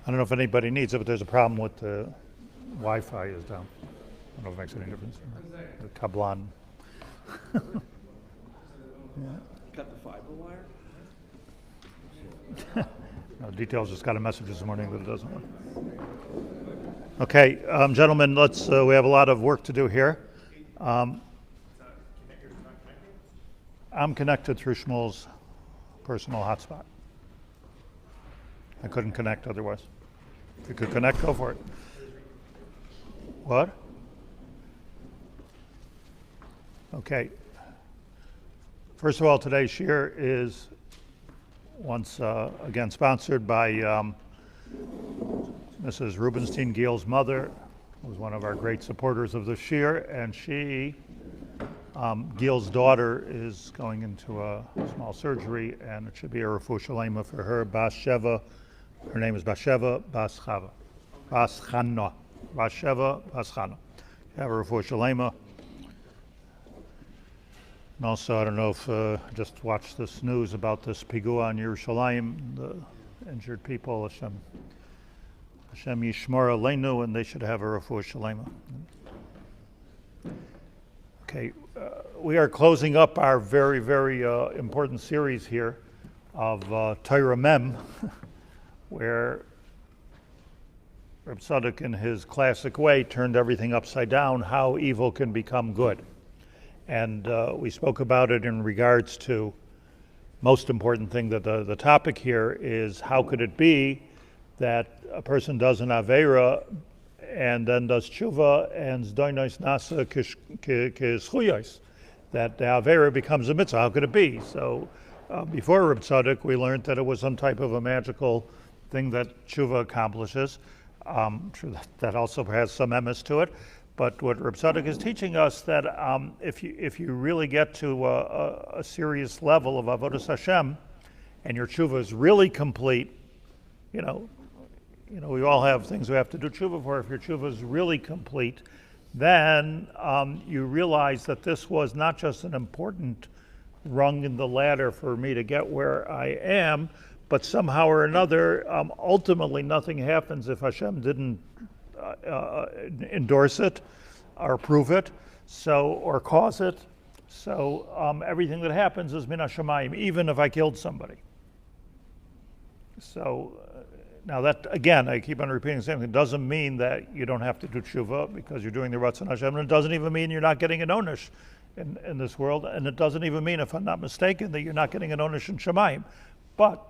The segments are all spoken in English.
I don't know if anybody needs it, but there's a problem with the Wi-Fi is down. I don't know if it makes any difference. The kablan. Cut the fiber wire? No, Details just got a message this morning that it doesn't work. Okay, gentlemen, let's. We have a lot of work to do here. I'm connected through Shmuel's personal hotspot. I couldn't connect otherwise. If you could connect, go for it. What? Okay. First of all, today's Shiur is once again sponsored by Mrs. Rubenstein Giel's mother, who was one of our great supporters of the Shiur, and she, Giel's daughter, is going into a small surgery, and it should be a refuah shalema for her. Bas Sheva, her name is Bas Sheva Bas Chava, Bas Chana, Bas Sheva Bas Chana. Have a refuah shalema. And also, I don't know if just watched this news about this pigua in Yerushalayim, the injured people. Hashem Yishmor Aleinu, and they should have a refuah shalema. Okay, we are closing up our very, very important series here of Torah Mem, where Reb Tzadok, in his classic way, turned everything upside down, how evil can become good. And we spoke about it in regards to most important thing that the topic here is how could it be that a person does an avera and then does tshuva and zdoinos nasa k'schuyos, that the avera becomes a mitzvah. How could it be? So before Reb Tzadok, we learned that it was some type of a magical thing that tshuva accomplishes. I'm sure that also has some emes to it. But what Reb Tzadok is teaching us that if you really get to a serious level of avodas Hashem, and your tshuva is really complete, you know, we all have things we have to do tshuva for. If your tshuva is really complete, then you realize that this was not just an important rung in the ladder for me to get where I am, but somehow or another, ultimately nothing happens if Hashem didn't endorse it or approve it, or cause it. So everything that happens is min hashamayim, even if I killed somebody. So now that, again, I keep on repeating the same thing. It doesn't mean that you don't have to do tshuva because you're doing the Ratzon Hashem, and it doesn't even mean you're not getting an onish in this world, and it doesn't even mean, if I'm not mistaken, that you're not getting an onish in Shemayim. But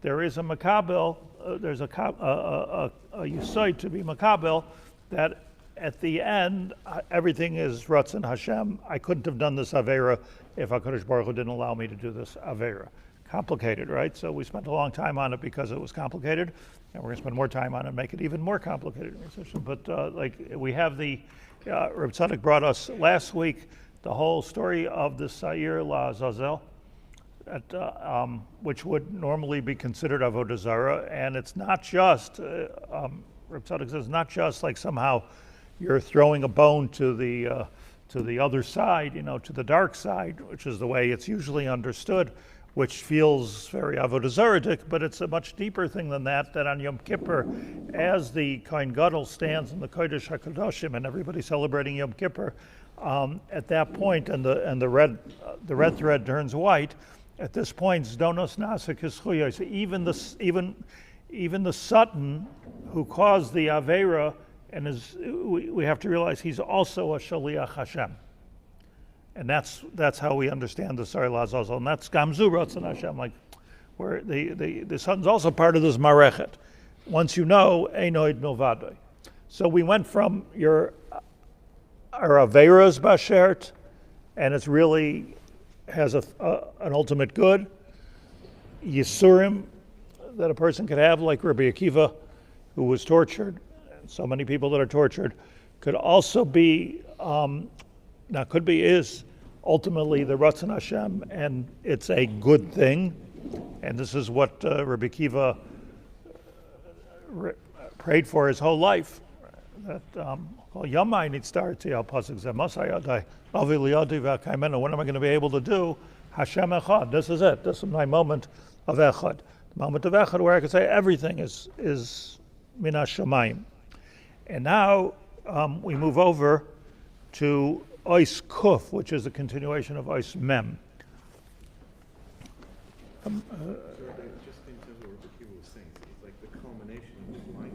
there is a makabel, there's a yisoid to be makabel, that at the end, everything is Ratzon Hashem. I couldn't have done this avera if HaKadosh Baruch Hu didn't allow me to do this avera. Complicated, right? So we spent a long time on it because it was complicated, and we're going to spend more time on it and make it even more complicated. But like we have Reb Tzadok brought us last week the whole story of the Sa'ir LaZazel, which would normally be considered avodah zarah, and it's not just Reb Tzadok says, not just like somehow you're throwing a bone to the other side, to the dark side, which is the way it's usually understood, which feels very avodah zarah-ic, but it's a much deeper thing than that. That on Yom Kippur, as the Kohen Gadol stands in the Kodesh HaKadoshim and everybody's celebrating Yom Kippur, at that point, and the red thread turns white. At this point, Zdonos Nasa Kischuyos, even the Satan who caused the Avera, and we have to realize he's also a Shaliach Hashem. And that's how we understand the Sa'ir LaZazel, and that's Gamzu Ratzon Hashem, like where the Satan's also part of this Marechet. Once you know, Einoid Milvadoi. So we went from our Averas Bashert, and it's really has an ultimate good. Yisurim that a person could have, like Rabbi Akiva, who was tortured, and so many people that are tortured, could also be, is ultimately the Ratzon Hashem, and it's a good thing. And this is what Rabbi Akiva prayed for his whole life. That what am I going to be able to do? Hashem Echad. This is it. This is my moment of Echad. The moment of Echad where I can say everything is min hashamayim. And now we move over to Ois Kuf, which is a continuation of Ois Mem. Just in terms of what the Kiva was saying, so it's like the culmination of his life,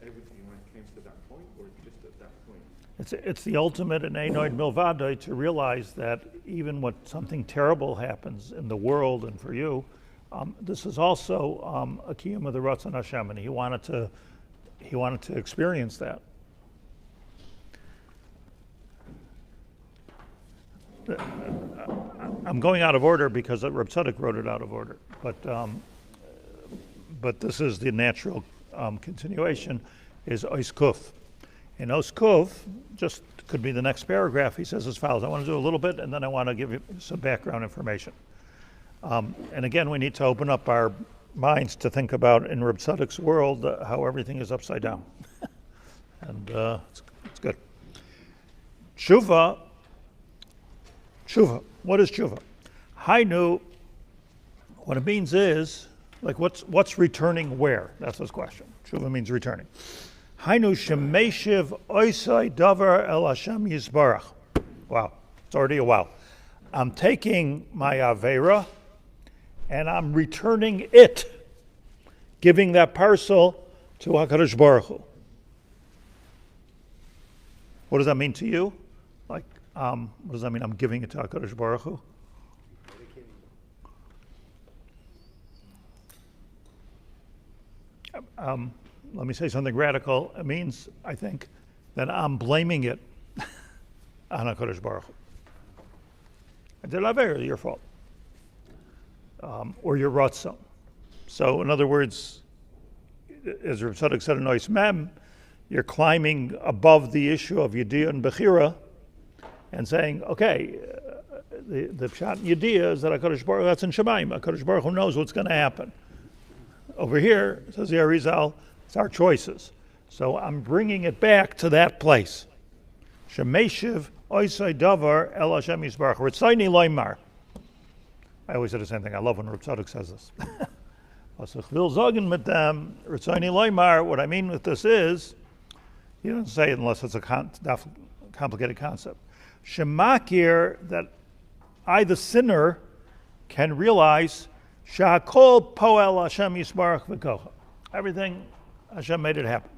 everything in life came to that point, or just at that point? It's the ultimate in Einoid Milvadoi to realize that even when something terrible happens in the world and for you, this is also a kiyum of the Ratzon Hashem, and he wanted to experience that. I'm going out of order because Reb Tzadok wrote it out of order, but this is the natural continuation, is Ois Kuf. In Ois Kuf, just could be the next paragraph, he says as follows. I want to do a little bit and then I want to give you some background information. And again, we need to open up our minds to think about in Reb Tzadok's world how everything is upside down. And it's good. Tshuva, what is tshuva? Hainu, what it means is, like what's returning where? That's his question. Tshuva means returning. Hainu shemeshiv oisai davar el Hashem yisbarach. Wow, it's already a wow. I'm taking my avera and I'm returning it, giving that parcel to HaKadosh Baruch Hu. What does that mean to you? Like, what does that mean? I'm giving it to HaKadosh Baruch Hu? Let me say something radical. It means, I think, that I'm blaming it on HaKadosh Baruch Hu. I did avera, your fault. Or your ratzon. So, in other words, as Rav Tzadok said in Ois Mem, you're climbing above the issue of Yediyah and Bechira and saying, okay, the pshat in Yediyah is that HaKadosh Baruch Hu, that's in Shemayim. HaKadosh Baruch Hu knows what's going to happen. Over here, says the Arizal, it's our choices. So I'm bringing it back to that place. Shemeshiv oisai davar el Hashem yisbarach. Ritzaini loymar. I always say the same thing. I love when Rav Tzadok says this. What I mean with this is, he doesn't say it unless it's a complicated concept. Shemakir, that I, the sinner, can realize Shakol poel Hashem yisbarach v'kocha. Everything, Hashem made it happen.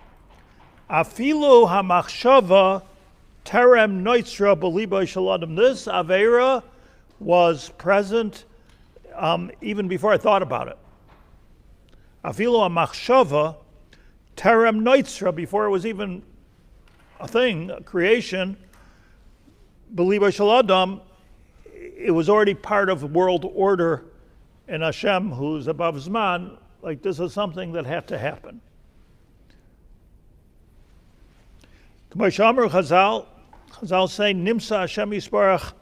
Afilu hamachshava terem noitzra b'libo shel adam. This avera was present even before I thought about it. Afilu hamachshava terem noitzra, before it was even a thing, a creation, b'libo shel adam, it was already part of world order. And Hashem, who's above Zman, like this is something that had to happen. Chazal say, Nimsa Hashem Yisbarach,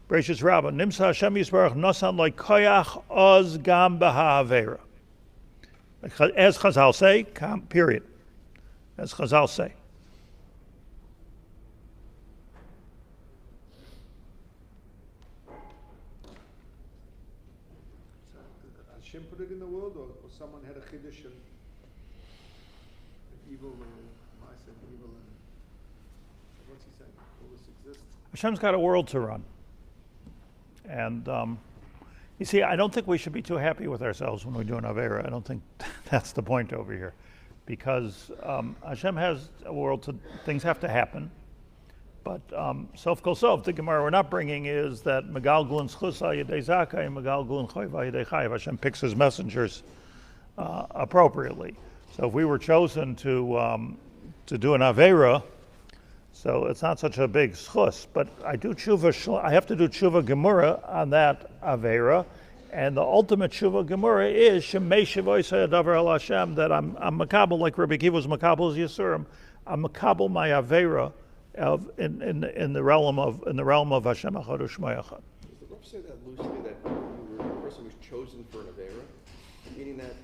Bereshis Rabbah, Nimsa Hashem Yisbarach Nosan like Koyach Oz Gam B'Ha'avera. As Chazal say, period. As Chazal say. Hashem put it in the world, or someone had a chiddush of evil and evil and what's he saying? All this exists. Hashem's got a world to run. And you see, I don't think we should be too happy with ourselves when we do an avera. I don't think that's the point over here. Because Hashem has a world things have to happen. But sof kol sof, the Gemara we're not bringing is that Megalglin Schusay Yedei Zakai and Megalglin Choyva Yedei Chayiv. Hashem picks his messengers appropriately. So if we were chosen to do an Avera, so it's not such a big schus. But I have to do tshuva Gemara on that Avera, and the ultimate tshuva Gemara is Shemei Shivoy Davar El Hashem, that I'm makabel, like Rabbi Akiva was makabel Yisurim. I'm makabel my Avera in the realm of Hashem Echad U'Shmo Echad. Does the Rav say that loosely, that you were a person who's chosen for an avera, meaning that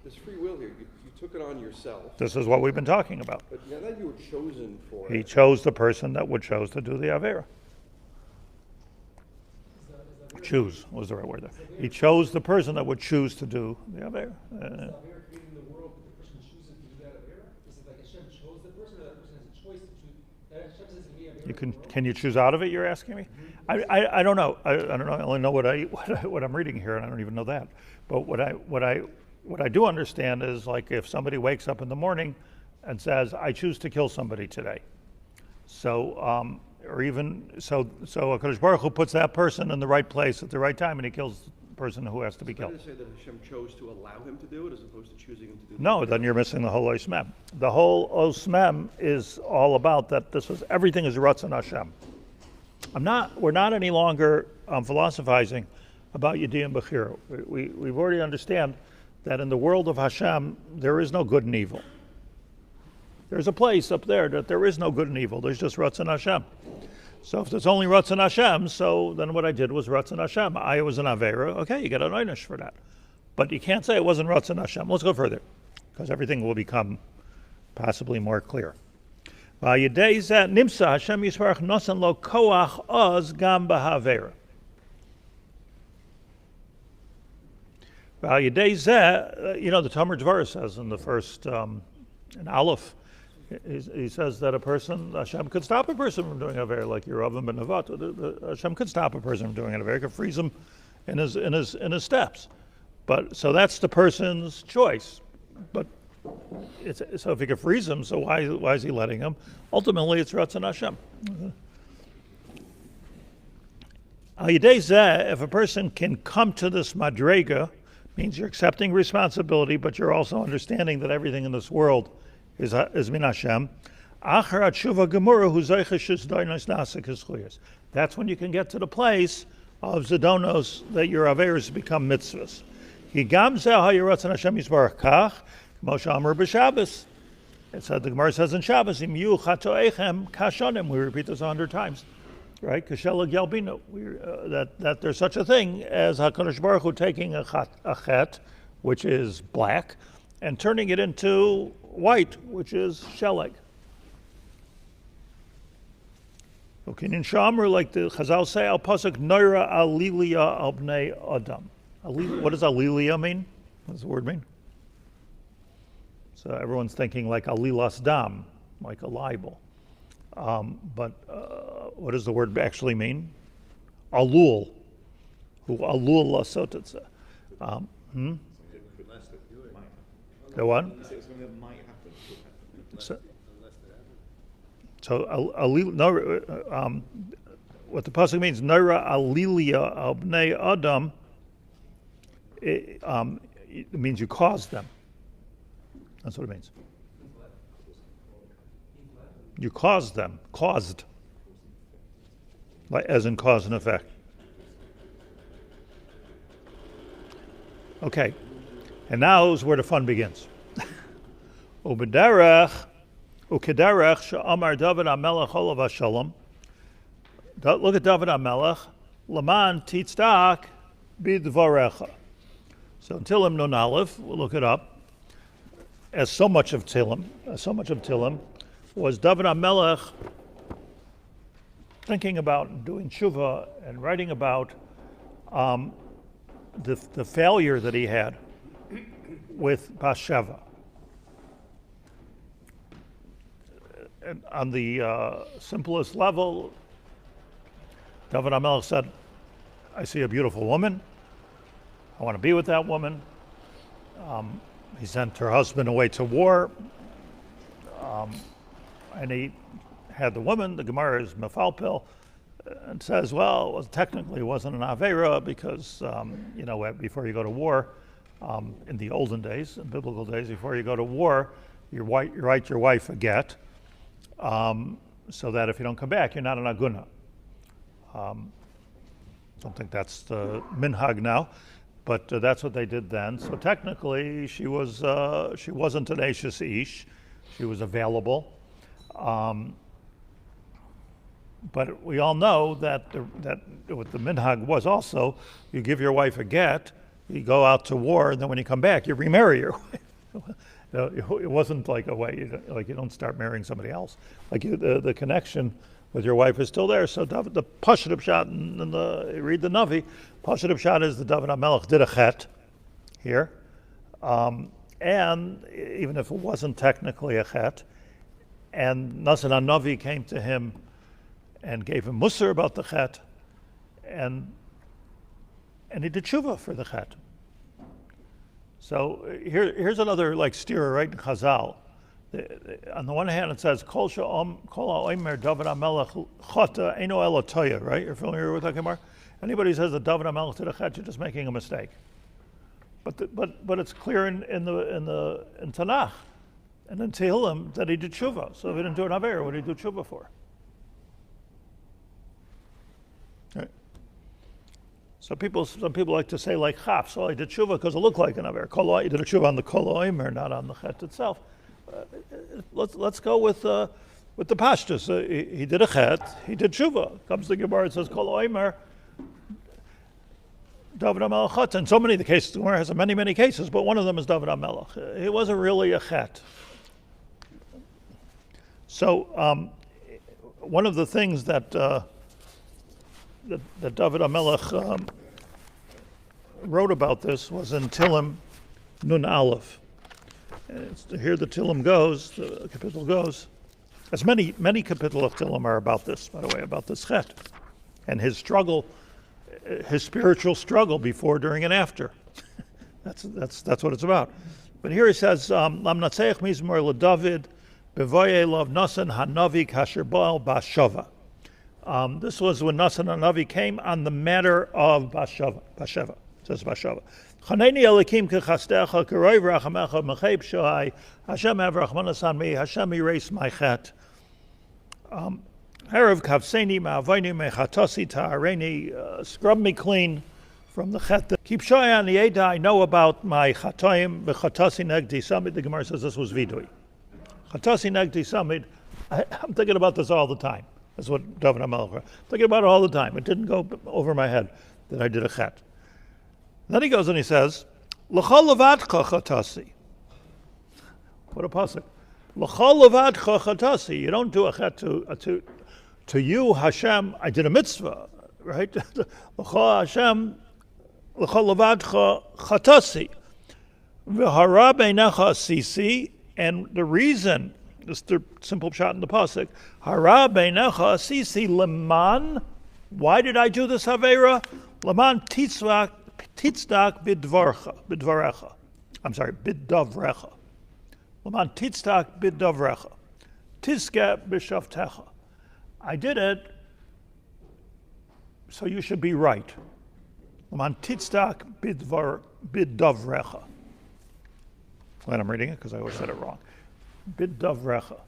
there's free will here? You took it on yourself. This is what we've been talking about. But now that you were chosen for He it, chose the person that would choose to do the avera. Choose was the right word there. He chose the person that would choose to do the avera. Creating the world, the person chooses Can you choose out of it? You're asking me. I don't know. I don't know. I only know what I'm reading here, and I don't even know that. But what I do understand is, like, if somebody wakes up in the morning and says, "I choose to kill somebody today," so HaKadosh Baruch Hu puts that person in the right place at the right time, and he kills the person who has to be killed. Does it say that Hashem chose to allow him to do it, as opposed to choosing him to do it? No, then you're missing the whole Os Mem. The whole Os Mem is all about that. Everything is Ratzon Hashem. We're not any longer philosophizing about Yediyah and Bechira. We've already understand that in the world of Hashem, there is no good and evil. There's a place up there that there is no good and evil. There's just Ratzon Hashem. So if there's only Ratzon Hashem, so then what I did was Ratzon Hashem. I was an Avera. Okay, you get an Einish for that. But you can't say it wasn't Ratzon Hashem. Let's go further, because everything will become possibly more clear. Nimsa Hashem Yisparach Nosan Lo Koach Oz Gam B'Havera. The Talmud Dvar says in the first, in Aleph, he says that Hashem could stop a person from doing Avera, like Yeravim ben Nevat. Hashem could stop a person from doing an Avera, could freeze him in his steps. But so that's the person's choice. But so if he could freeze him, so why is he letting him? Ultimately, it's Ratzon Hashem. If a person can come to this madrega, means you're accepting responsibility, but you're also understanding that everything in this world is min Hashem. That's when you can get to the place of Zedonos that your Averis become mitzvahs. It said, the Gemara says in Shabbos, we repeat this 100 times, right? That there's such a thing as HaKadosh Baruch Hu taking a chet, which is black, and turning it into white, which is sheleg. Okay, in Shamar, like the Chazal say, al pasuk noira alilia al bnei adam. What does alilia mean? What does the word mean? So everyone's thinking like alilas dam, like a libel. But what does the word actually mean? Alul. Who alul lasotitza. The what? What the pasuk means, Naira alilia al bnei adam, it means you caused them. That's what it means. You caused them, like as in cause and effect. Okay, and now is where the fun begins. Ukedarech she'amar Dovid Hamelech olav Sholum. Look at Dovid Hamelech. Laman titzdak bidvarecha. So in Tehillim Nun Aleph, we'll look it up. As so much of Tehillim was Dovid Hamelech thinking about doing tshuva and writing about the failure that he had with Bathsheba. And on the simplest level, Dovid Hamelech said, I see a beautiful woman. I want to be with that woman. He sent her husband away to war. And he had the woman, the Gemara is Mefalpil, and says, well, technically it wasn't an Avera because, before you go to war, in the olden days, in biblical days, before you go to war, you write your wife a get, so that if you don't come back, you're not an aguna. Don't think that's the minhag now, but that's what they did then. So technically, she wasn't an Ashes Ish, she was available. But we all know that what the minhag was also, you give your wife a get, you go out to war, and then when you come back, you remarry your wife. It wasn't like a way, you don't start marrying somebody else. Like the connection with your wife is still there. So the Pashut Pshat, and read the Navi, Pashut Pshat is the Dovid Hamelech did a chet here. And even if it wasn't technically a chet, and Nasan HaNavi came to him and gave him musar about the chet, and he did tshuva for the chet. So here's another like steerer right in Chazal. On the one hand, it says Kol ha'omer Dovid HaMelech chata eino elo toya. Right? You're familiar with that Gemara? Anybody who says that Dovid HaMelech did a chet, you're just making a mistake. But it's clear in Tanakh and in Tehillim that he did tshuva. So if he didn't do an aver, what did he do tshuva for? Right. So some people like to say like chaf. So I did tshuva because it looked like an aver. He did a tshuva on the kol ha'omer, not on the chet itself. Let's go with the pashtus. He did a chet. He did tshuva. Comes the Gemara and says kol ha'omer. Dovid HaMelech chet. In so many of the cases, the Gemara has many cases, but one of them is Dovid HaMelech. It wasn't really a chet. So one of the things that Dovid HaMelech wrote about this was in Tillim Nun Aleph. Here the Tillim goes, the capital goes. As many capital of Tillim are about this, by the way, about this chet and his struggle, his spiritual struggle before, during, and after. That's what it's about. But here he says, Lam natzeich mizmor leDavid bevoye lov nasan hanavi kasher baal bashava. This was when Nasan Hanavi came on the matter of Basheva. It says Basheva. Chaneni elikim kechastecha keroi v'rachamecha mecheb shohai. Hashem have rachmanas on me. Hashem erase my chet. Harav kavseni ma'avayni mechatasi ta'areni. Scrub me clean from the chet. Keep shohai on the eda. I know about my chatoim. B'chatasi negdi samid. The Gemara says this was vidui. Chatasi negdi samid. I'm thinking about this all the time. That's what Dovid HaMelech. I'm thinking about it all the time. It didn't go over my head that I did a chet. Then he goes and he says, L'chol levadcha chatasi. What a pasuk. L'chol levadcha chatasi. You don't do a chet to you, Hashem. I did a mitzvah, right? L'chol Hashem, l'chol levadcha chatasi. V'hara beinecha sisi. And the reason, just the simple shot in the pasuk, hara beinecha sisi leman. Why did I do this havera? Leman titzdak bidvarecha. I'm sorry, bidavrecha. Leman titzdak bidavrecha. Tizke b'shavtecha. I did it so you should be right. Leman titzdak bidavrecha. Glad I'm reading it because I always said it wrong. Bidavrecha.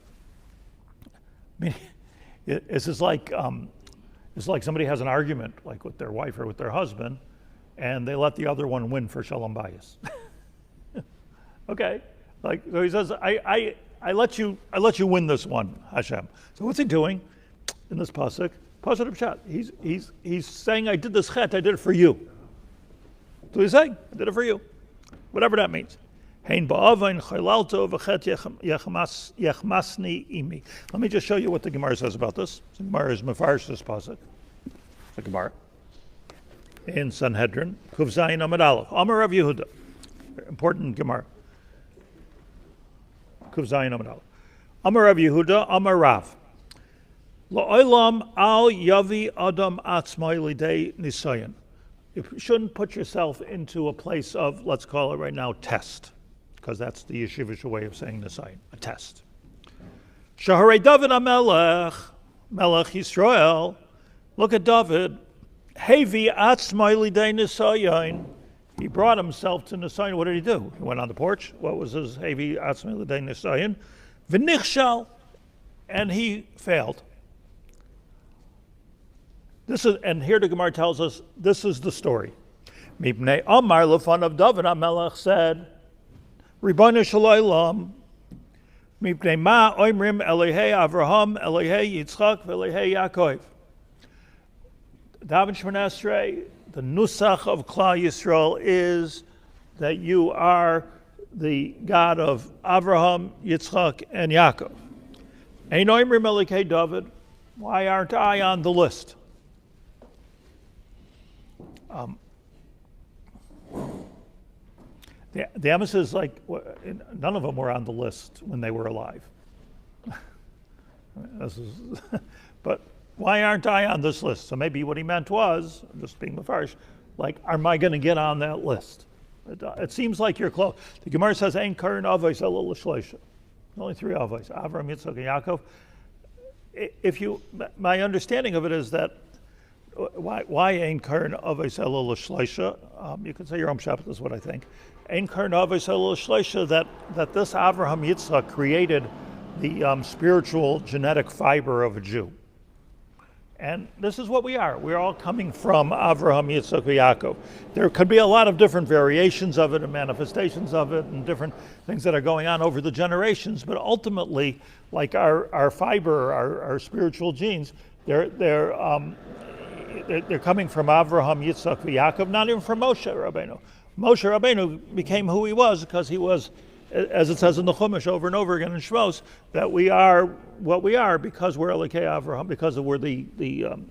It's like somebody has an argument, like with their wife or with their husband, and they let the other one win for shalom bayis. Okay, so he says, I let you win this one, Hashem. So what's he doing in this pasuk? Pasuk pshat. He's saying, I did this chet, I did it for you. So he's saying, I did it for you, whatever that means. Let me just show you what the Gemara says about this. The Gemara is mefarish this pasuk. The Gemara in Sanhedrin, Kuf Zayin Amud Aleph. Amar Rav Yehuda. Important Gemara. Kuf Zayin Amud Aleph. Amar Rav Yehuda. Amar Rav. La'olam al yavi adam atzmai lidei nisayan. You shouldn't put yourself into a place of, let's call it right now, test. Because that's the yeshivish way of saying nisayan, a test. Shaharei David HaMelech, Melech Yisrael. Look at David. Hevi atzmai lidei nisayan. He brought himself to nisayan. What did he do? He went on the porch. What was his hevi atzmai lidei nisayan? V'nichshal. And he failed. And here the Gemara tells us this is the story. Mipnei Amar lefan of David HaMelech said, Ribono shel olam, mipnei ma oimrim Elohei Avraham, Elohei Yitzchak, Elohei Yaakov. Daven Shemona Esrei, the nusach of Klal Yisrael is that you are the God of Avraham, Yitzchak, and Yaakov. Ein oimrim Elohei David. Why aren't I on the list? The emphasis is like none of them were on the list when they were alive. But why aren't I on this list? So maybe what he meant was, just being mafarish, like, am I going to get on that list? It seems like you're close. The Gemara says, "Ein karin avos elo l'shleisha." Only 3 avos: Avraham, Yitzchak, and Yaakov. My understanding of it is that why ein karin avos elo l'shleisha? You could say your own shop. This is what I think. Ein karin avos elo l'shleisha, that this Avraham Yitzchak created the spiritual genetic fiber of a Jew. And this is what we are. We're all coming from Avraham, Yitzchak, and Yaakov. There could be a lot of different variations of it and manifestations of it and different things that are going on over the generations, but ultimately, like our fiber, our spiritual genes, they're coming from Avraham, Yitzchak, and Yaakov, not even from Moshe Rabbeinu. Moshe Rabbeinu became who he was because he was, as it says in the Chumash over and over again in Shmos, that we are what we are because we're Elokei Avraham, because we're the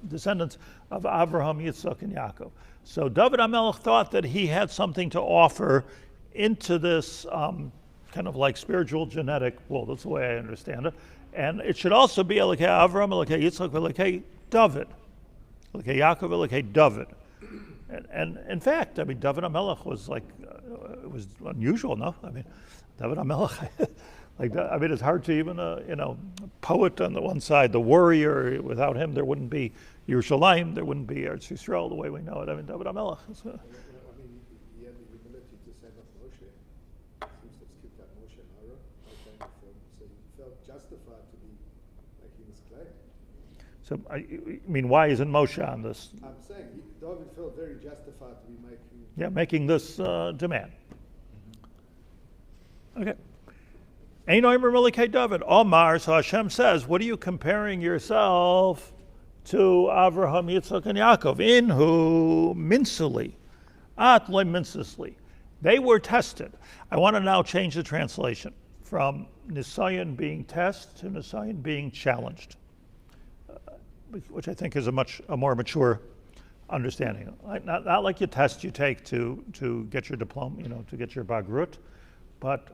descendants of Avraham, Yitzchak, and Yaakov. So Dovid HaMelech thought that he had something to offer into this kind of like spiritual genetic, well, that's the way I understand it. And it should also be Elokei Avraham, Elokei Yitzchak, Elokei Dovid. Elokei Yaakov, Elokei Dovid. And in fact, I mean, Dovid HaMelech was like, it was unusual, no? I mean, Dovid HaMelech, like that, I mean, it's hard to even, poet on the one side, the warrior. Without him, there wouldn't be Yerushalayim, there wouldn't be Eretz Yisrael the way we know it. I mean, Dovid HaMelech. I mean, he had the humility to send up Moshe. Seems to skip that Moshe and Aaron, so he felt justified to be like he was claimed. So, I mean, why isn't Moshe on this? I'm saying David felt very justified to be making this demand. Okay. Ein omer Melekei David. Omar, so Hashem says, what are you comparing yourself to Avraham, Yitzchak, and Yaakov? Inhu minsuli, at loy minsisli. They were tested. I want to now change the translation from Nisayan being test to Nisayan being challenged, which I think is a more mature understanding. Not like you test you take to get your diploma, to get your bagrut, but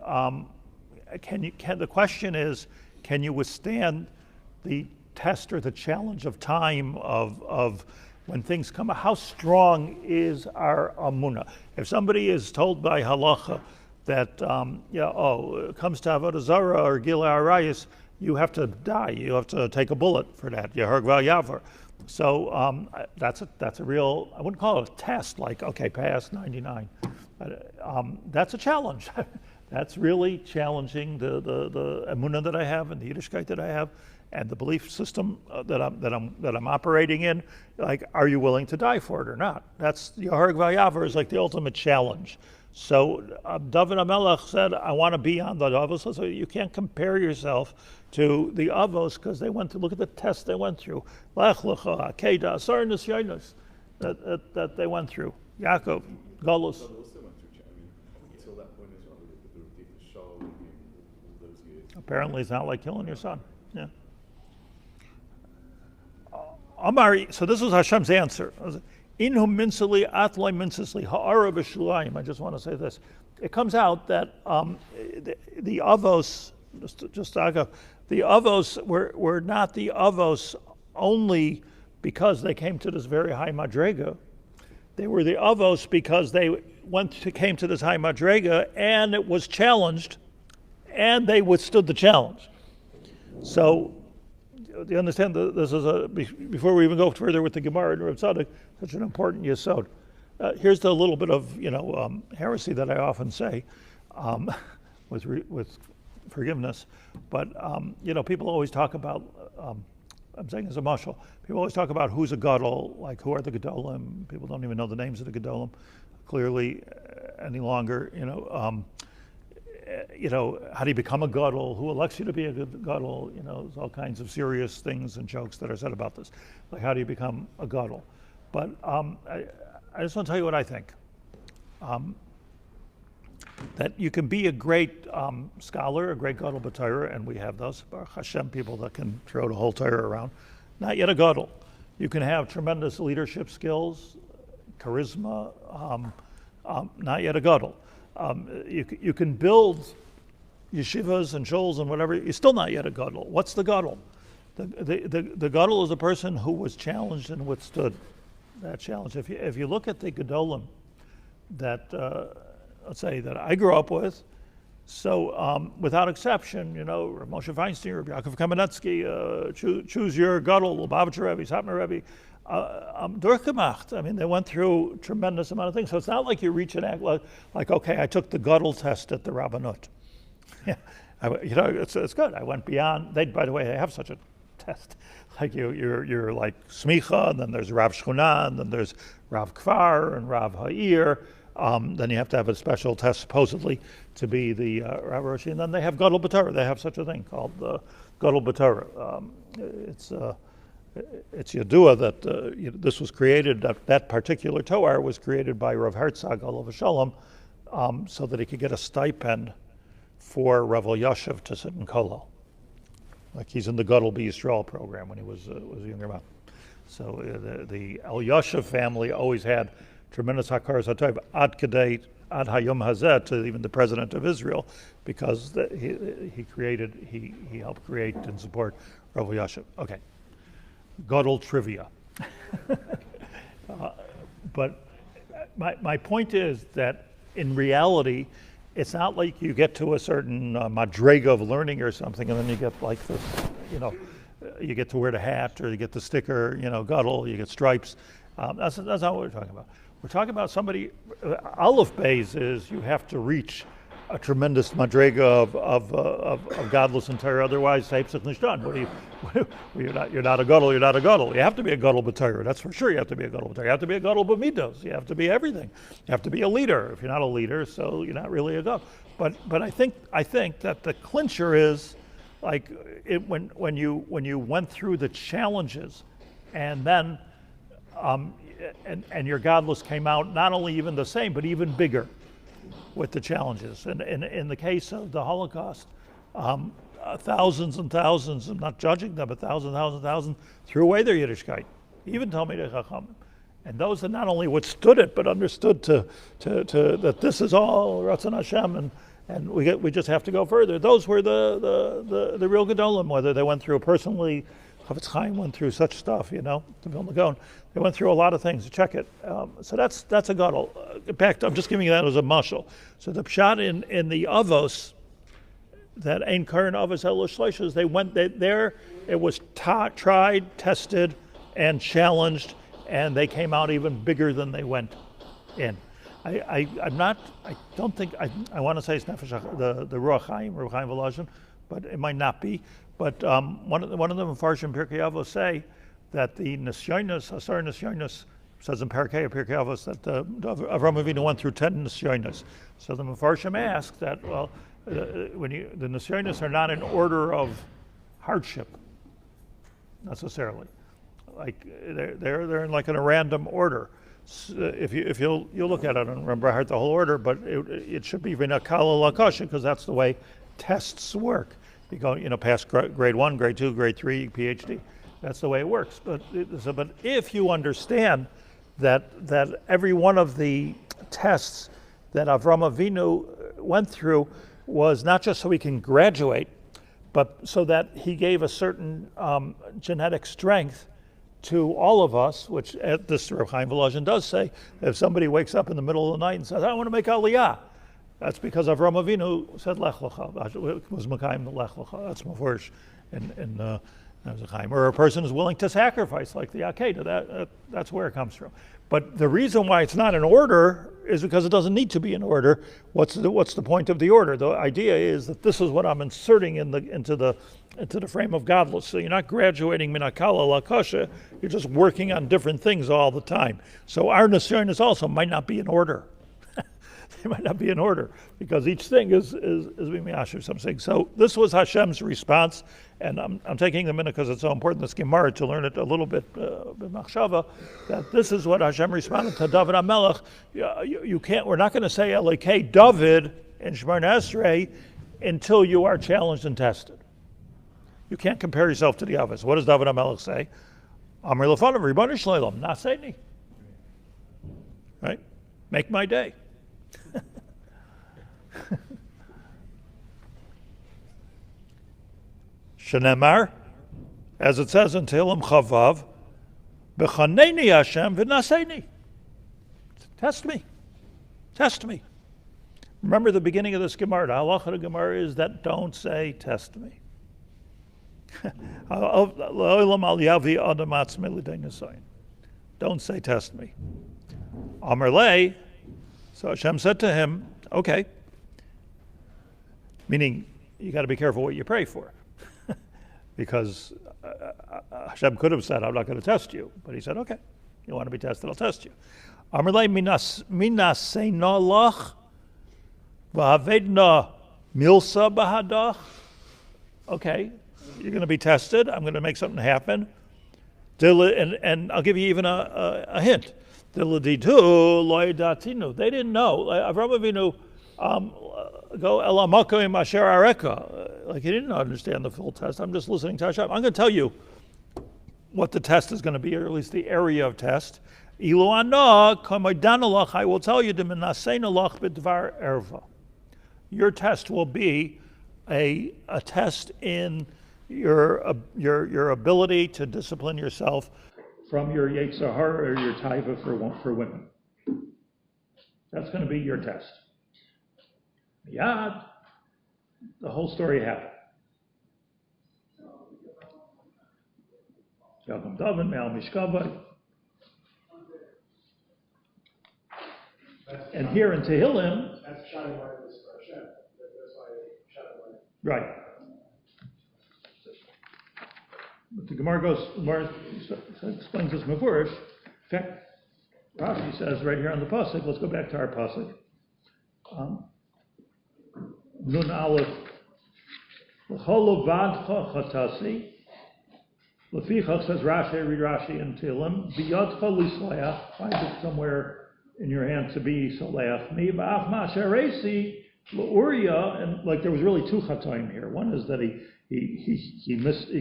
the question is, can you withstand the test or the challenge of time of when things come? How strong is our amunah? If somebody is told by halacha that it comes to avodah zarah or gilui arayis, you have to die. You have to take a bullet for that. Yeharg val yavar. So that's a real, I wouldn't call it a test, like, okay, pass 99. That's a challenge. That's really challenging the emunah that I have and the Yiddishkeit that I have and the belief system that I'm operating in. Like, are you willing to die for it or not? That's Yeharg val yavar is like the ultimate challenge. So Dovid HaMelech said, I want to be on the Avos. So you can't compare yourself to the Avos because they went to look at the test they went through. Lech lecha, Keda, Asar Nisyonos that they went through. Yaakov, Galus. Until that point as well, the Shalom, all those years. Apparently it's not like killing your son. Yeah. Amari, so this was Hashem's answer. Inhum minsali atloi minsisli ha'ara b'shulayim. I just want to say this. It comes out that the avos, the avos were not the avos only because they came to this very high madrega. They were the avos because they came to this high madrega and it was challenged, and they withstood the challenge. So, do you understand? This is before we even go further with the Gemara and Rav Tzadok, such an important yesod. Here's the little bit of heresy that I often say, with forgiveness. But people always talk about. I'm saying as a mashal. People always talk about who's a gadol, like who are the gedolim. People don't even know the names of the gedolim, clearly, any longer. How do you become a gadol? Who elects you to be a gadol? There's all kinds of serious things and jokes that are said about this. Like, how do you become a gadol? But I just want to tell you what I think. That you can be a great scholar, a great gadol b'Torah, and we have those, Baruch Hashem, people that can throw the whole Torah around. Not yet a gadol. You can have tremendous leadership skills, charisma, not yet a gadol. You can build yeshivas and shuls and whatever, you're still not yet a gadol. What's the gadol? The gadol is a person who was challenged and withstood that challenge. If you look at the gedolim that let's say that I grew up with, so without exception, Rav Moshe Feinstein, Rabbi Yaakov Kamenetsky, choose your gadol, Lubavitcher Rebbe, Satmar Rebbe, durchgemacht. I mean, they went through a tremendous amount of things. So it's not like you reach an act like okay, I took the gadol test at the Rabbanut. Yeah, it's good. I went beyond. By the way, they have such a test. Like you're like smicha, and then there's Rav Shchuna, and then there's Rav Kfar and Rav Ha'ir. Then you have to have a special test supposedly to be the Rav Roshi, and then they have gadol b'Torah. They have such a thing called the gadol b'Torah. It's Yadua that this was created. That particular Torah was created by Rav Herzog Olav Shalom, so that he could get a stipend for Rav Yashiv to sit in Kollel. Like he's in the Gadol B'Yisrael program when he was a younger man. So the El Yashiv family always had tremendous hakaras hatov ad kedei ad hayom hazeh to even the president of Israel, because he helped create and support Rav Yashiv. Okay, Gadol trivia. But my point is that in reality, it's not like you get to a certain madrega of learning or something, and then you get like this, you get to wear the hat, or you get the sticker, gadol, you get stripes. That's not what we're talking about. We're talking about somebody. Aleph Beis is you have to reach a tremendous madrega of godless and Torah. Otherwise, Heipsach Nishtan. You're not a gadol. You're not a gadol. You have to be a gadol b'Torah. That's for sure. You have to be a gadol b'Torah. You have to be a gadol b'midos. You have to be everything. You have to be a leader. If you're not a leader, so you're not really a gadol. But I think that the clincher is like when you went through the challenges, and then and your godless came out not only even the same but even bigger with the challenges. And in the case of the Holocaust, thousands and thousands, I'm not judging them, but thousands threw away their Yiddishkeit, even Talmidei Chachamim. And those that not only withstood it, but understood to that this is all Ratzon Hashem, and we just have to go further. Those were the real Gedolim, whether they went through personally. Chaim went through such stuff, to Vilna Gaon. They went through a lot of things. Check it. So that's a gadol. In fact, I'm just giving you that as a mashal. So the pshat in the avos, that ein karen avos el shleishos, they went there. It was tried, tested, and challenged, and they came out even bigger than they went in. I don't think I want to say it's nefesh the Ruach Chaim Volozhin, but it might not be. But one of the Mefarshim Pirkei Avos say that the Nisyonos, Asar Nisyonos, says in Pirkei Avos that Avraham Avinu went through 10 Nisyonos. So the Mefarshim ask that, well, the Nisyonos are not in order of hardship necessarily. Like they're in like in a random order. So if you'll look at it and remember the whole order, but it should be Vinakala Lakasha, because that's the way tests work. You go, past grade 1, grade 2, grade 3, PhD. That's the way it works. But if you understand that every one of the tests that Avraham Avinu went through was not just so he can graduate, but so that he gave a certain genetic strength to all of us, which at this Rav Chaim Volozhin does say, if somebody wakes up in the middle of the night and says, I want to make Aliyah, that's because Avraham Avinu said Lech Lecha, was Makayim the Lech Lecha. That's Mefurish in Chaim. Or a person is willing to sacrifice, like the Akeda. That's where it comes from. But the reason why it's not in order is because it doesn't need to be in order. What's the point of the order? The idea is that this is what I'm inserting into the frame of godless. So you're not graduating minakala lakasha. You're just working on different things all the time. So our nisyonos also might not be in order. They might not be in order because each thing is being miyashiv something. So this was Hashem's response, and I'm taking a minute because it's so important this Gemara to learn it a little bit b'machshava, that this is what Hashem responded to Dovid Hamelech. You can't. We're not going to say Elokei Dovid in Shemar Esrei until you are challenged and tested. You can't compare yourself to the others. What does Dovid Hamelech say? Amar lefanav Ribbono shel olam naseni. Right? Make my day. Shenemar, as it says in Tehillim Chavav, B'chaneni Hashem v'naseni. Test me. Test me. Remember the beginning of this Gemara. The halacha of the Gemara is that don't say, test me. Don't say, test me. Amar lei, so Hashem said to him, okay. Meaning, you got to be careful what you pray for. Because Hashem could have said, I'm not going to test you. But he said, okay, you want to be tested, I'll test you. Amar lei minaseina lach v'havedna milsa bahadach. Okay, you're going to be tested. I'm going to make something happen. And I'll give you even a hint. They didn't know. Avraham Avinu go elamakoim asher areka. Like he didn't understand the full test. I'm just listening to Hashem. I'm going to tell you what the test is going to be, or at least the area of test. Ilu ana k'maydanalach. I will tell you the menasenalach b'dvar erva. Your test will be a test in your ability to discipline yourself from your Yetzer Hara or your taiva for women. That's going to be your test. Yad, the whole story happened. Yaakov Dovid, Me'al Mishkavai. And here in Tehillim, That's shining light on this for Hashem. That's why shining light. right. But the Gemara explains this mafurish. In fact, Rashi says right here on the pasuk. Let's go back to our pasuk. Nun aleph l'chol vadcha chatasi. Lefichach says Rashi. Read Rashi in Tehillim. Biyadcha lislayach. Find it somewhere in your hand to be soleach me. Ba'af ma'asheresi l'Uriah. And like there was really two chatoim here. One is that he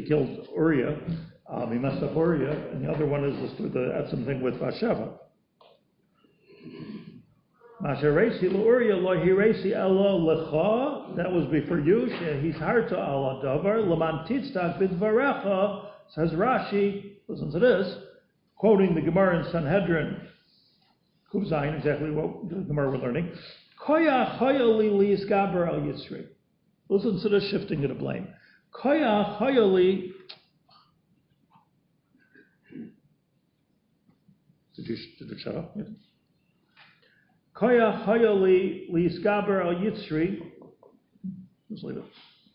killed Uriah, he messed up Uriah, and the other one is the thing with Vasheva. That was before you. He's harta ala davar laman titzdak bidvarecha. Says Rashi. Listen to this, quoting the Gemara in Sanhedrin, Kuv Zayin, exactly what the Gemara we're learning. Koya chayali liisgaber al yitzri. Listen to the shifting of the blame. Koya chayali. Did you shut up? Yeah. Koya chayali liisgaber al yitzri. Just leave it.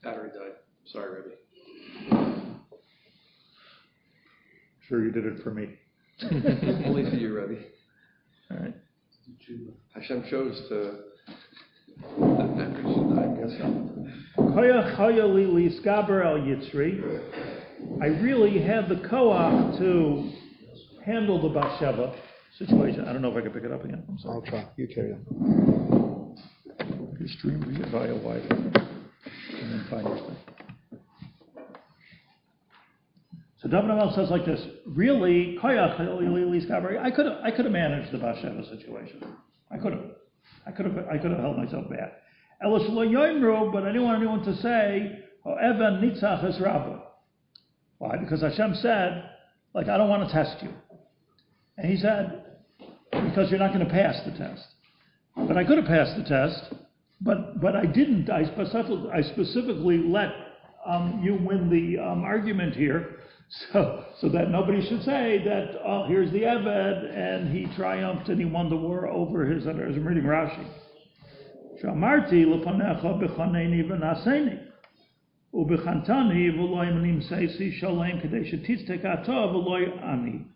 Battery died. Sorry, Rabbi. Sure you did it for me. Only for you, Rabbi. All right. Hashem chose to. I guess so. Koya chayali liskaber al yitzri. I really had the koach to handle the Bathsheba situation. I don't know if I can pick it up again. I'm sorry. I'll try. You carry on. You stream it via Wi-Fi and then find your thing. So Dovid Amel says like this: really, koya chayali liskaber. I could have managed the Bathsheba situation. I could have held myself back. But I didn't want anyone to say, Evan nitzach es rabba. Why? Because Hashem said, like, I don't want to test you. And he said, because you're not going to pass the test. But I could have passed the test, but I didn't. I specifically let you win the argument here, so that nobody should say that, oh, here's the Eved, and he triumphed and he won the war over his others. I'm reading Rashi. Shamarti lepanecha b'chaneni v'naseni u'b'chantani v'loy manim seisi sholem kadei shetitztekato v'loy ani.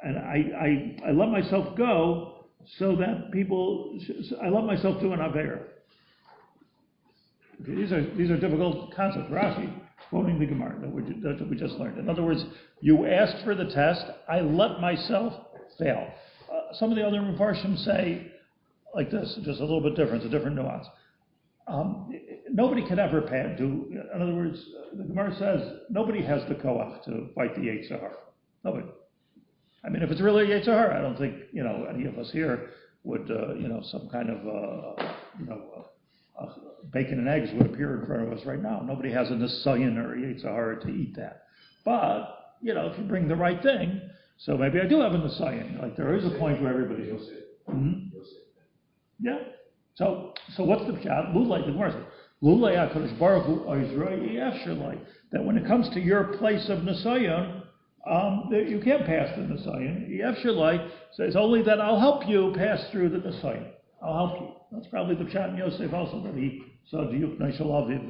And I let myself go so that I let myself do an aver. Okay, these are difficult concepts. Rashi quoting the Gemara that we just learned. In other words, you asked for the test. I let myself fail. Some of the other Mepharshim say like this, just a little bit different, a different nuance. Nobody can ever do. In other words, the Gemara says nobody has the koach to fight the Yetzer Hara. Nobody. I mean, if it's really a Yetzer Hara, I don't think any of us here would some kind of bacon and eggs would appear in front of us right now. Nobody has a nisayon or a Yetzer Hara to eat that. But, if you bring the right thing, so maybe I do have a Nisayan. Like there is a point where everybody's... Yeah. So what's the pshat? Lulay, the Gemara says, Lulay HaKadosh Baruch Hu Oizroi Yefshalai. That when it comes to your place of Nisayan, you can't pass the Nisayan. Yefshalai says only that I'll help you pass through the Nisayan. I'll help you. That's probably the pshat in Yosef also, that he saw Diyuk Neshalaviv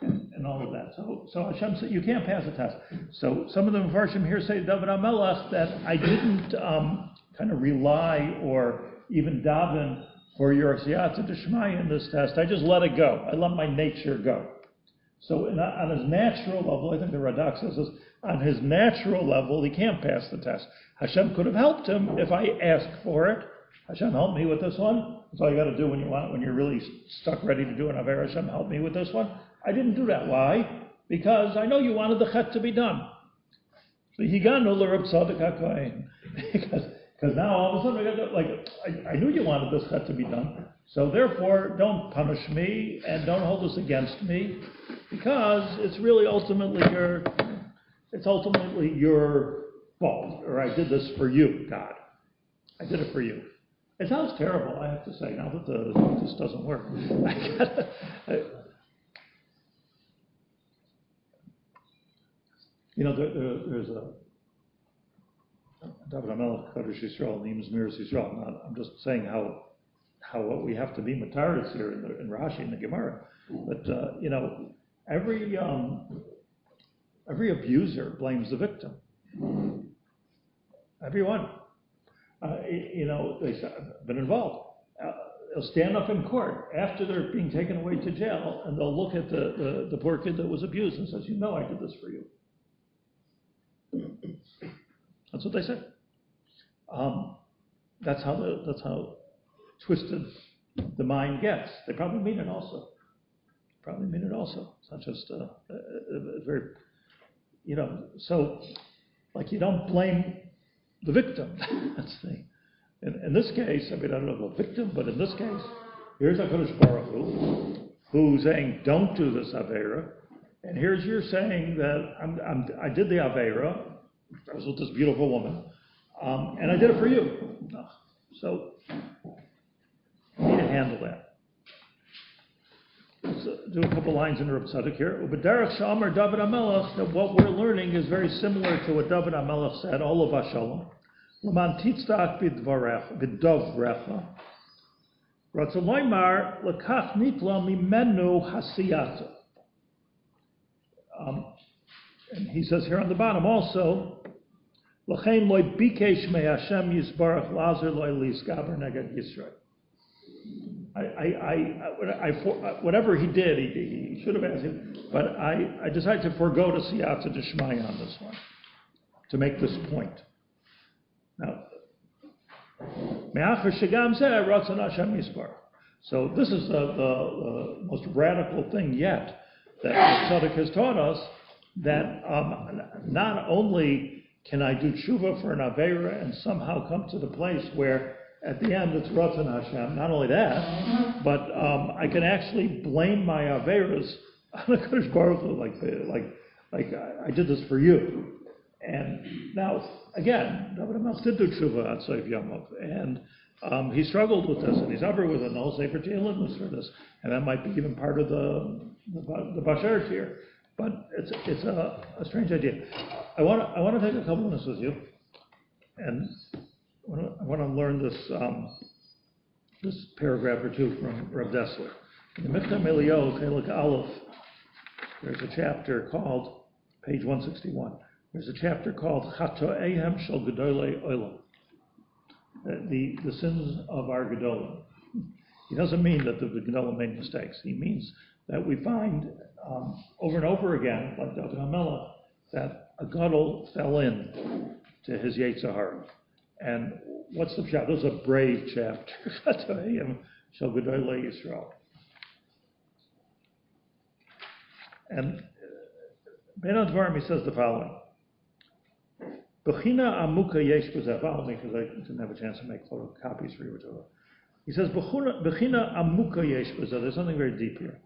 and all of that. So Hashem said you can't pass the test. So some of the Mepharshim here say Dovid HaMelech that I didn't kind of rely or even daven for your siyata d'shmaya in this test. I just let it go. I let my nature go. So on his natural level, I think the Radak says this, on his natural level, he can't pass the test. Hashem could have helped him if I asked for it. Hashem, help me with this one. That's all you got to do when you're really stuck ready to do an Aver. Hashem, help me with this one. I didn't do that. Why? Because I know you wanted the chet to be done. So higanu l'Rab Tzadok HaKohen. Because now all of a sudden I knew you wanted this chet to be done. So therefore, don't punish me and don't hold this against me, because it's really ultimately your fault. Or I did this for you, God. I did it for you. It sounds terrible, I have to say, now that this doesn't work. There's a Dovid HaMelech Kehillas Shivtei Yeshurun. I'm just saying how we have to be mataris here in Rashi and the Gemara. But every abuser blames the victim. Everyone. They've been involved. They'll stand up in court after they're being taken away to jail, and they'll look at the poor kid that was abused and says, I did this for you. That's what they say. That's how twisted the mind gets. They probably mean it also. It's not just very, so like you don't blame the victim. That's the thing. In this case, I don't know about victim, but in this case, here's HaKadosh Baruch Hu, who's saying, don't do this Avera. And here's you're saying that I did the Avera. I was with this beautiful woman. And I did it for you. So, you need to handle that. Let's do a couple lines in Reb Tzadok here. B'derech she'amar Dovid HaMelech, that what we're learning is very similar to what Dovid HaMelech said, all of Shalom. L'man titzdak b'dovrecha. Ratzon loymar lekach nitla mimenu hasiyata. And he says here on the bottom also, L'chein loy bikesh me Hashem yisbarach lazer loy lisgaber neged Yisrael. Whatever he did, he should have asked him, but I decided to forego the siyata d'shmaya on this one, to make this point. Now, me'achar shegam zeh ratzon Hashem yisbarach. So this is the most radical thing yet that Tzadok has taught us, that not only can I do tshuva for an Avera and somehow come to the place where at the end it's Ratzon Hashem, not only that, but I can actually blame my Averas on HaKadosh Baruch Hu, like I did this for you. And now, again, Dovid HaMelech did do tshuva at Soif Yomov, and he struggled with this, and he's over with a null Sefer Tehillim for this, and that might be even part of the Bashar here. But it's a strange idea. I want to take a couple minutes with you, and I want to learn this paragraph or two from Rav Dessler. In the Miktam Elio, Chelik Aleph, there's a chapter called, page 161, there's a chapter called Chato'ehem Shel Gedolei Olam, the sins of our Gedolim. He doesn't mean that the Gedolim made mistakes. He means that we find over and over again, like Dovid HaMelech, that a gadol fell in to his Yetzer Hara. And what's the chapter? This is a brave chapter. Shel Gedolei Yisrael. And Ben Advarim, he says the following. Bechina amuka yesh b'zeh. Follow me, because I didn't have a chance to make photocopies for you. He says, Bechina amuka yesh b'zeh. There's something very deep here.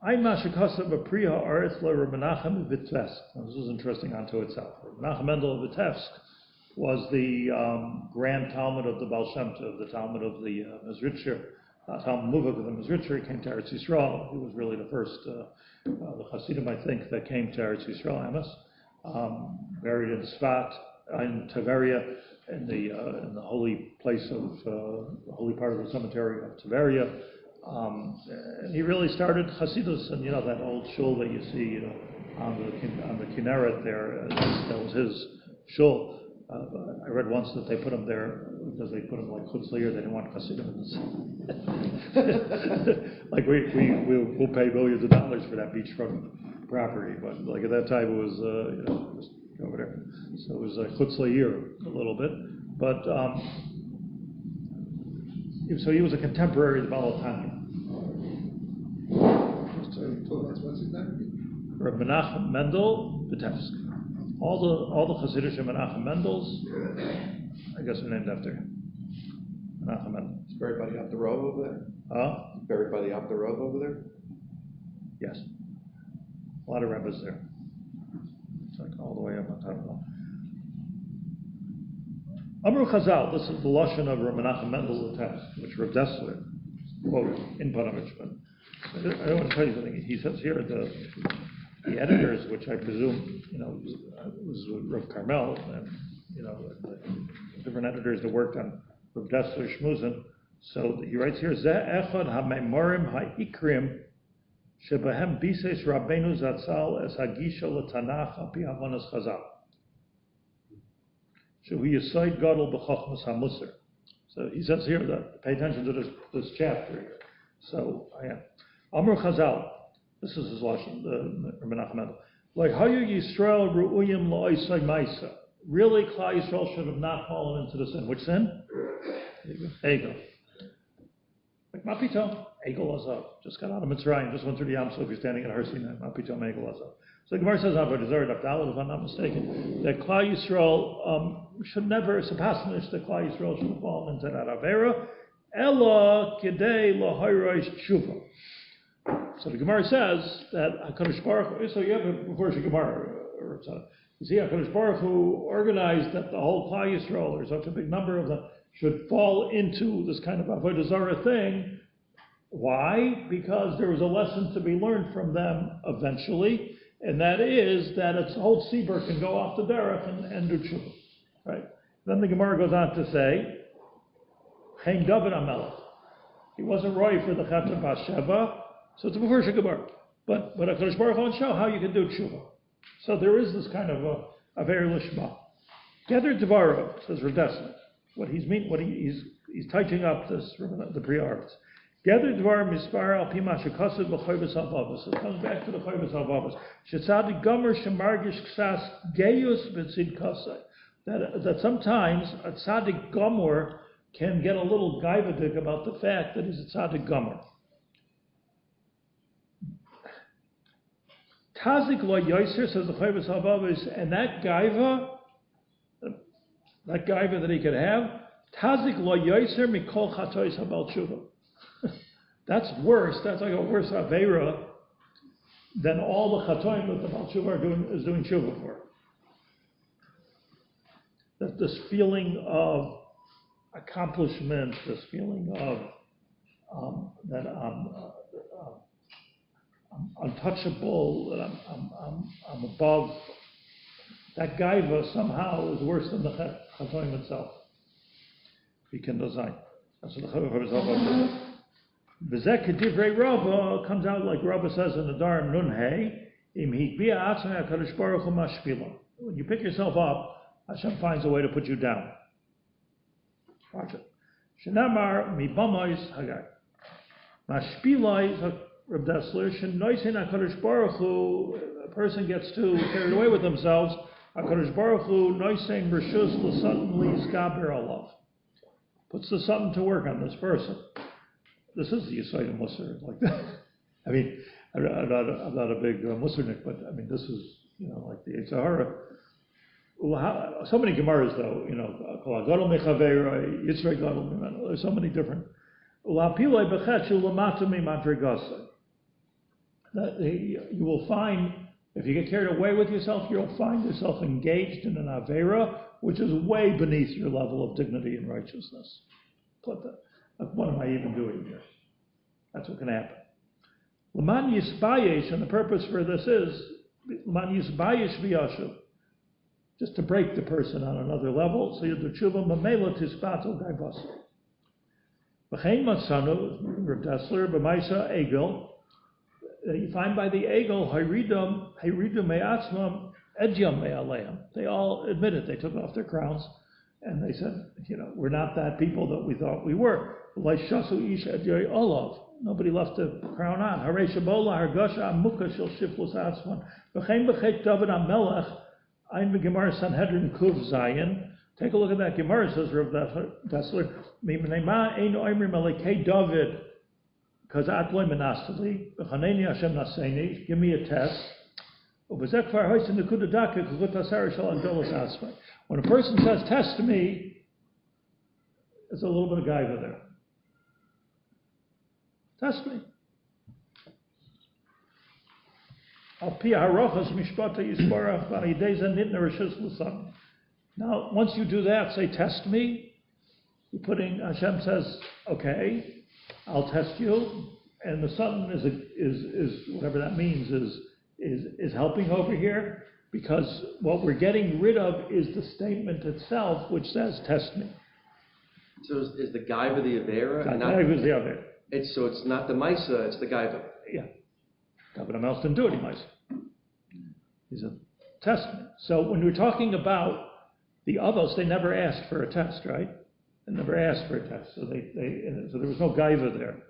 Ein mashakasav apriha aretz le Reb Menachem Vitebsk. This is interesting unto itself. Reb Menachem Mendel of Vitebsk was the grand Talmud of the Baal Shem Tov, the Talmud of the Mizritcher, Talmud Muvak of the Mizritcher. He came to Eretz Yisrael. He was really the first, the Hasidim, I think, that came to Eretz Yisrael, Amos. Buried in Sfat, in Tveria, in the holy place of the holy part of the cemetery of Tveria. And he really started Hasidus, and that old shul that you see, on the Kinneret there. That was his shul. I read once that they put him there because they put him like Chutz Leir. They didn't want Hasidim. Like we'll pay millions of dollars for that beachfront property, but like at that time it was just over there. So it was Chutz Leir a little bit, but so he was a contemporary of the Baal Tanya. What's his name? Reb Menachem Mendel Vitebsk. All the Hasidic Menachem Mendels, I guess, are named after him. Menachem Mendel. Is buried by the Abderov over there? Buried by the Abderov over there? Yes. A lot of rabbis there. It's like all the way up on top of the Amru Chazal, this is the Lashon of Reb Menachem Mendel Vitebsk, which Reb Dessler quoted in Panovich, but I don't want to tell you something. He says here the editors, which I presume, was Rav Carmel, and different editors that worked on Rav Dessler Shmuzin. So he writes here, Zeh echad ha-memorim ha-ikrim shebahem bises Rabbeinu Zatzal es hagisha l'tanach al pi havanas Chazal. Shehu yisoid gadol b'chochmas ha-musar. So he says here that pay attention to this chapter here. So Amr Chazal. This is his lashon, the Menachem Mendel. Like Hayu Yisrael ru'uyim la'isay ma'isa. Really, Klal Yisrael should have not fallen into the sin. Which sin? Egel. Like Mapito, Egel Azav. Just got out of Mitzrayim, just went through the Yam Suf. You're standing at Har Sinai. Mapito, Egel Azav. So the Gemara says, if I'm not mistaken, that Klal Yisrael should never, Sapasanish, that Klal Yisrael should have fallen into that Avera. Ella Kidei Lahayraish Tshuva. So the Gemara says that HaKadosh Baruch Hu, so you have before the Gemara, you see HaKadosh Baruch Hu organized that the whole Klal Yisrael, or such a big number of them, should fall into this kind of Avodah Zarah thing. Why? Because there was a lesson to be learned from them eventually, and that is that its whole tzibur can go off the derech and do tshuva. Right? Then the Gemara goes on to say, Chaim Dovid HaMelech. He wasn't right for the Chet Basheva, so it's a before Gemara. But HaKadosh Baruch Hu will show how you can do tshuva. So there is this kind of a very lishma. Gather Devara, says Rav Dessler. He's touching up this the pre-arts. Gather Devara mispar al pima shekasid b'choyves havavos. It comes back to the choyves havavos. Shetzadi gomer shemargish ksas geyus b'tzidkasai. That sometimes a tzaddik gomer can get a little gaivadik about the fact that he's a tzaddik gomer. Tazik lo yoser, says the choyves havavos, and that gaiva that he could have, tazik lo yoser mikol chatois habal tshuva. That's worse. That's like a worse avera than all the chatoim that the Baal Tshuva is doing tshuva for. That this feeling of accomplishment, this feeling of that I'm untouchable, that I'm above. That gaiva somehow is worse than the chatoim itself. He can design. That's what the Chaver is. V'zeh k'divrei Rava comes out like Rava says in the Dharam Nun Hey, im hikbiya atzmei HaKadosh Baruch Hu mashpila. When you pick yourself up, Hashem finds a way to put you down. Watch it. Shenamar mibamois hagar. Mashpila, Reb Dessler, shenoisen HaKadosh Baruch Hu, a person gets too carried away with themselves, HaKadosh Baruch Hu noisen b'rshus l'satan l'izgaber alav. Puts the something to work on this person. This is the Yisrael Musar, like that. I mean, I'm not a big Musarnik, but I mean, this is, like the Sahara. So many Gemaras, though, Gadol Mechavera, Yitzrei Gadol Mimeno. There's so many different. you will find, if you get carried away with yourself, you'll find yourself engaged in an avera, which is way beneath your level of dignity and righteousness. What am I even doing here? That's what can happen. L'man yisbayesh, and the purpose for this is, l'man yisbayesh v'yashuv, just to break the person on another level, so you do tshuva mamela tispato gaivasu. V'chein matzanu, Rav Dessler, b'maisa egel, you find by the egel, hayridum me'atzmam, edyam me'aleim. They all admitted, they took off their crowns, and they said, we're not that people that we thought we were. L'shasu ish edyay olav. Nobody left the crown on. Harei shabola hargasha amuka shel shiflus atzman. V'chein b'chet Dovid Hamelech, ein v'gemar Sanhedrin kuv zayin. Take a look at that Gemara, says Rav Dessler. Mi'mnei ein oimrim alekei Dovid, because atloi menastali, v'chaneni Hashem naseni, give me a test. When a person says, test me, there's a little bit of gaiva there. Test me. Now, once you do that, say, test me. Hashem says, okay, I'll test you. And the Son is whatever that means, is helping over here, because what we're getting rid of is the statement itself, which says, test me. So is the gaiva the avera? The gaiva is the avera. So it's not the maisa, it's the gaiva. Yeah. David Hamelech didn't do any maisa. He said, test me. So when we're talking about the others, they never asked for a test, right? They never asked for a test. So so there was no gaiva there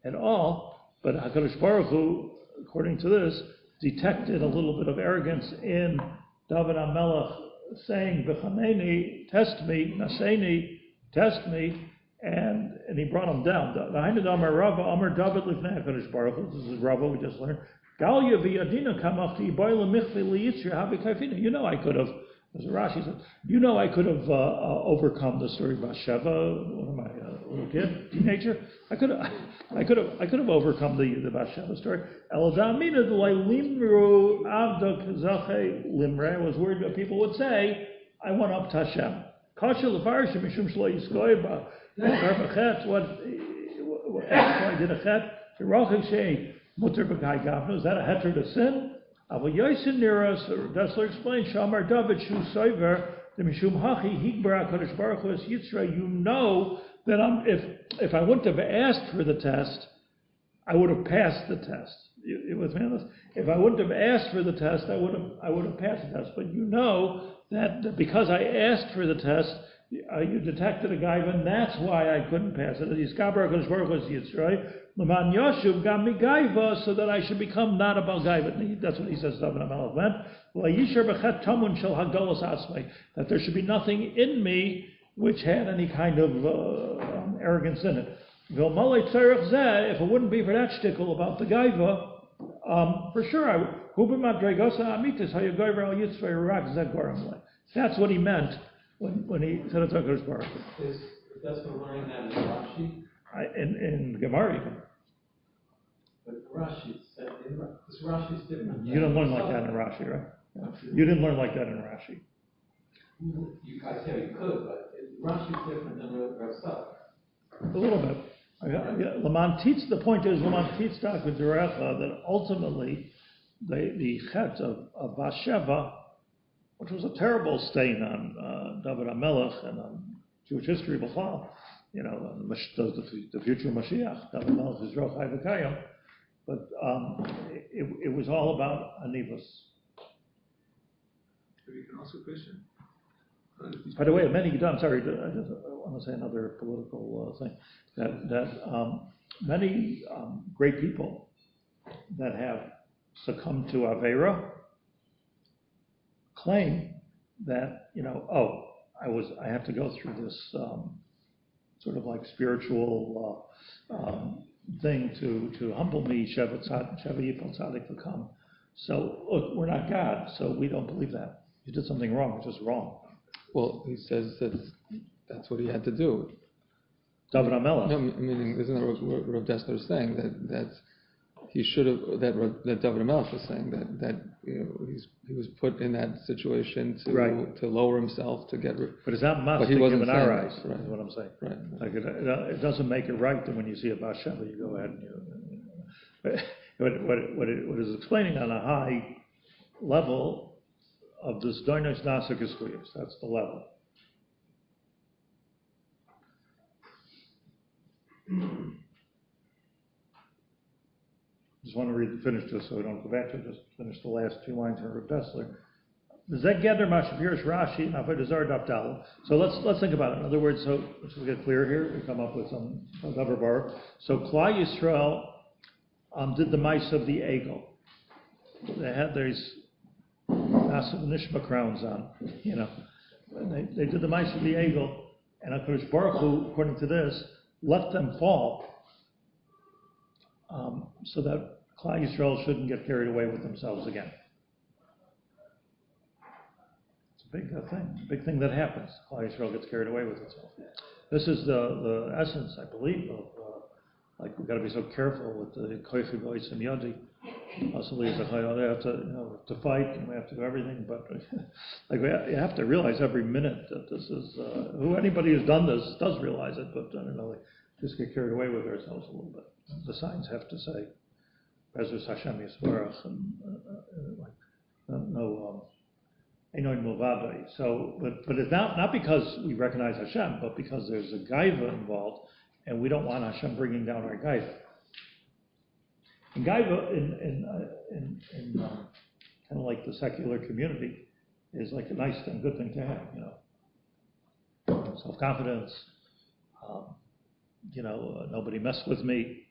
at all. But HaKadosh Baruch Hu, according to this, detected a little bit of arrogance in David Hamelech saying, V'chaneni, test me, Naseni, test me, and he brought him down. This is Rava, we just learned. I could have, as Rashi said, I could have overcome the story of Bathsheba. What am I, a little kid, teenager? I could have overcome the Bathsheba story. I was worried that people would say, I went up to Hashem. Why did a chet? Is that a heter to sin? Dessler explains, Shamar David Shu Soiver, the Mishum Hachi, Higbar HaKadosh Baruch Hu Es Yitzra, that if I wouldn't have asked for the test, I would have passed the test. You with me on this? If I wouldn't have asked for the test, I would have passed the test. But that because I asked for the test, you detected a gaiva, and that's why I couldn't pass it. So that I should become not about gaiva. That's what he says. David Hamelech meant. That there should be nothing in me which had any kind of arrogance in it. If it wouldn't be for that shtickle about the gaiva, for sure I would. That's what he meant when he said it's HaKadosh Baruch Hu. Is that's for learning that in Rashi? In Gemara, But Rashi said because Rashi's different. You don't learn like that in Rashi, right? You didn't learn like that in Rashi. I said you could, but Rashi's different than Rav Tzadok. A little bit. The point is, Laman teach that ultimately the chet of Bathsheba, which was a terrible stain on David Hamelech and on Jewish history b'chlal, the future Mashiach, David Hamelech is Roch V'Kayim, but it was all about Anivus. You can ask a question. By the way, many I'm sorry, I just want to say another political thing, that many great people that have succumbed to Avera claim that, I have to go through this sort of like spiritual thing to humble me, Sheva Yipal Tzadik V'Kam. So, look, we're not God, so we don't believe that. You did something wrong, which is wrong. Well, he says that's what he had to do. David Hamelech. No, meaning, isn't that what Rav Dessler is saying? That he should have, that Dovid HaMelech was saying, that he was put in that situation to lower himself, to get rid. But it's not must But he to wasn't give in our saying eyes, that, is what I'm saying. Right. Like it doesn't make it right that when you see a Basheva, you go ahead and what it is explaining on a high level of this Doinos Nasuk Iskuyos. That's the level. Just want to finish this so we don't go back to it. Just finish the last two lines from Rav Dessler. So let's think about it. In other words, so let's get clear here. We come up with some bar. So Klal Yisrael did the mice of the Egel. They had these massive nishma crowns on, And they did the mice of the Egel, and HaKadosh Baruch Hu, according to this, let them fall, so that Klal Yisrael shouldn't get carried away with themselves again. Big thing that happens. Klal Yisrael gets carried away with itself. This is the essence, I believe, of we've got to be so careful with the koichi voice and yadi. Possibly as a chayil, they have to fight and we have to do everything, but you have to realize every minute that this is anybody who's done this does realize it, but just get carried away with ourselves a little bit. The signs have to say, Bezus Hashem Yisbarach, and Einoin Mulvadai. So, but it's not because we recognize Hashem, but because there's a gaiva involved, and we don't want Hashem bringing down our gaiva. And gaiva, in kind of like the secular community, is like a nice thing, good thing to have. Self-confidence. Nobody mess with me.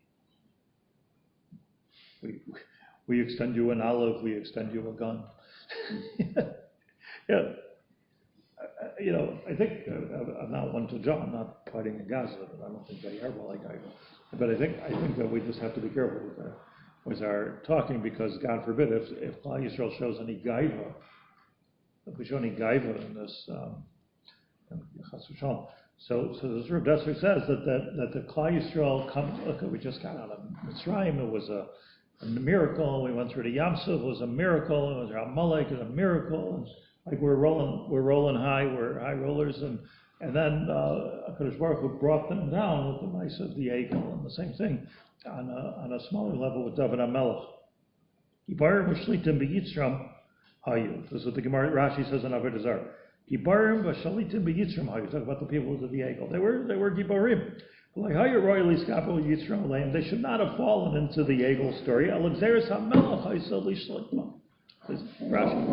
We extend you an olive, we extend you a gun. Yeah. I think I'm not one to jump. I'm not fighting in Gaza, but I don't think they ever like Gaza. But I think that we just have to be careful with our talking, because God forbid if Klal Yisrael shows any gaiva, if we show any gaiva in this, so this Rav Dessler says that the Klal Yisrael comes. Look, we just got out of Mitzrayim. It was a miracle. We went through the Yam Suf. It was a miracle. It was Hamelech. It was a miracle. Like we're rolling high. We're high rollers, and then HaKadosh Baruch Hu brought them down with the mice of the Egel, and the same thing on a smaller level with Dovid HaMelech. Yibarim v'shlitim b'yitzram hayu. This is what the Gemara Rashi says in Avodah Zarah. Gibarim v'shalitim b'yitzram hayu. Talk about the people of the Egel. They were gibarim. Like hayu royally skapo yitzram leim. They should not have fallen into the Egel story. Alexeris HaMelech hayu lishlitim. Rashi.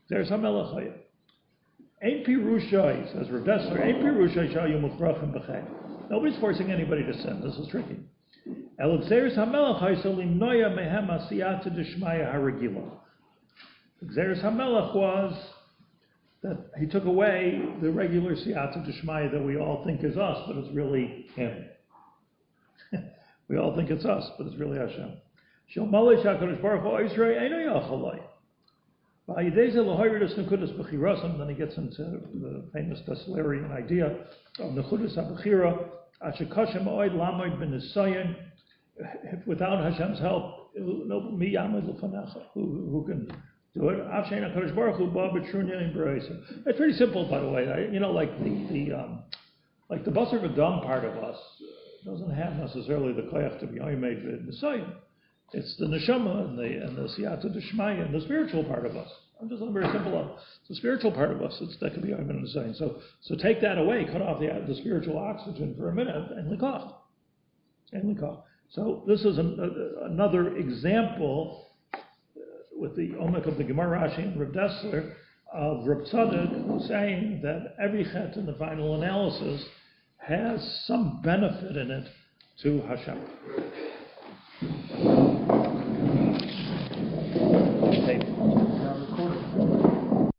There's Hamelech hayu. Ein pirushai, says Rav Dessler. Ein pirushai shayu mufrachim b'chem. Nobody's forcing anybody to sin. This is tricky. Alexeris HaMelech hayu limnoya mehem asiyata d'shmaya haragila. Alexeris HaMelech was that he took away the regular siyata d'shmaya that we all think is us, but it's really him. We all think it's us, but it's really Hashem. Shel malei shakadosh baruch hu Yisrael eino yachalai. Then he gets into the famous Deslerian idea of Nechudas HaBechira, if without Hashem's help, who can do it? It's pretty simple, by the way. Like the Basar V'Dam part of us doesn't have necessarily the koyach to be Oimed V'Nisayin. It's the neshama and the siyata d'shmaya and the spiritual part of us. I'm just very simple. It's the spiritual part of us that can be Oimed V'Nisayin. So take that away, cut off the spiritual oxygen for a minute, and likach. So this is another example with the omek of the Gemara Rashi and Rav Dessler of Reb Tzadok saying that every chet in the final analysis has some benefit in it to Hashem.